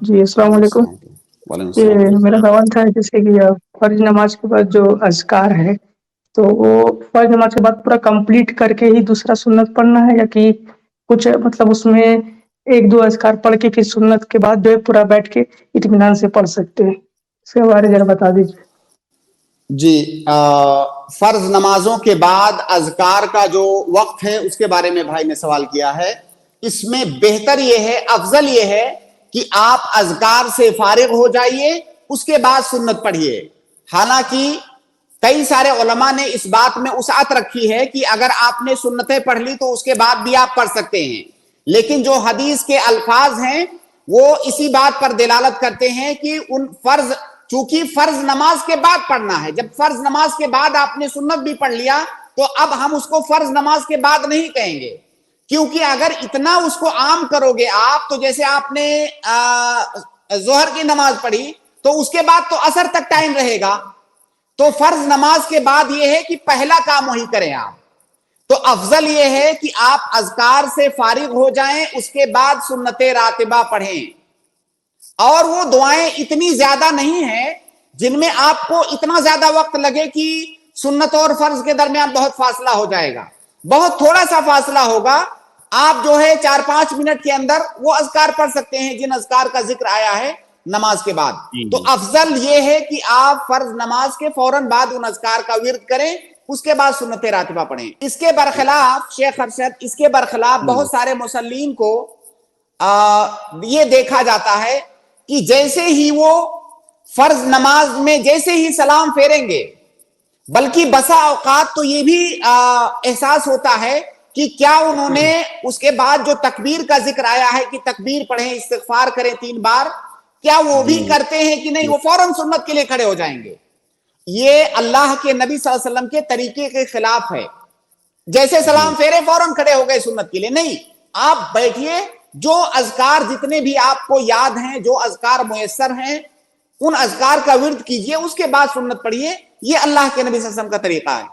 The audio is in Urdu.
جی السلام وعلیکم علیکم. السلام. وعلیکم یہ السلام ورحمۃ میرا اللہ. سوال تھا جیسے کہ فرض نماز کے بعد جو اذکار ہے تو وہ فرض نماز کے بعد پورا کمپلیٹ کر کے ہی دوسرا سنت پڑھنا ہے، یا کہ کچھ مطلب اس میں ایک دو اذکار پڑھ کے پھر سنت کے بعد جو ہے پورا بیٹھ کے اطمینان سے پڑھ سکتے ہیں؟ اس کے بارے ذرا بتا دیجیے. جی فرض نمازوں کے بعد اذکار کا جو وقت ہے اس کے بارے میں بھائی نے سوال کیا ہے. اس میں بہتر یہ ہے، افضل یہ ہے کہ آپ اذکار سے فارغ ہو جائیے، اس کے بعد سنت پڑھیے. حالانکہ کئی سارے علماء نے اس بات میں وسعت رکھی ہے کہ اگر آپ نے سنتیں پڑھ لی تو اس کے بعد بھی آپ پڑھ سکتے ہیں، لیکن جو حدیث کے الفاظ ہیں وہ اسی بات پر دلالت کرتے ہیں کہ چونکہ فرض نماز کے بعد پڑھنا ہے. جب فرض نماز کے بعد آپ نے سنت بھی پڑھ لیا تو اب ہم اس کو فرض نماز کے بعد نہیں کہیں گے، کیونکہ اگر اتنا اس کو عام کرو گے آپ، تو جیسے آپ نے ظہر کی نماز پڑھی تو اس کے بعد تو عصر تک ٹائم رہے گا، تو فرض نماز کے بعد یہ ہے کہ پہلا کام وہی کریں آپ. تو افضل یہ ہے کہ آپ اذکار سے فارغ ہو جائیں، اس کے بعد سنت راتبہ پڑھیں. اور وہ دعائیں اتنی زیادہ نہیں ہیں جن میں آپ کو اتنا زیادہ وقت لگے کہ سنت اور فرض کے درمیان بہت فاصلہ ہو جائے گا. بہت تھوڑا سا فاصلہ ہوگا. آپ جو ہے 4-5 منٹ کے اندر وہ اذکار پڑھ سکتے ہیں جن اذکار کا ذکر آیا ہے نماز کے بعد. تو افضل یہ ہے کہ آپ فرض نماز کے فوراً بعد ان اذکار کا ورد کریں، اس کے بعد سنت راتبہ پڑھیں. اس کے برخلاف شیخ ارشد، اس کے برخلاف بہت سارے مصلین کو یہ دیکھا جاتا ہے کہ جیسے ہی وہ فرض نماز میں جیسے ہی سلام پھیریں گے، بلکہ بسا اوقات تو یہ بھی احساس ہوتا ہے کہ کیا انہوں نے اس کے بعد جو تکبیر کا ذکر آیا ہے کہ تکبیر پڑھیں، استغفار کریں 3 بار، کیا وہ بھی کرتے ہیں کہ نہیں، وہ فوراً سنت کے لیے کھڑے ہو جائیں گے. یہ اللہ کے نبی صلی اللہ علیہ وسلم کے طریقے کے خلاف ہے. جیسے سلام پھیرے فوراً کھڑے ہو گئے سنت کے لیے، نہیں، آپ بیٹھیے، جو اذکار جتنے بھی آپ کو یاد ہیں، جو اذکار میسر ہیں، ان اذکار کا ورد کیجئے، اس کے بعد سنت پڑھیے. یہ اللہ کے نبی صلی اللہ علیہ وسلم کا طریقہ ہے.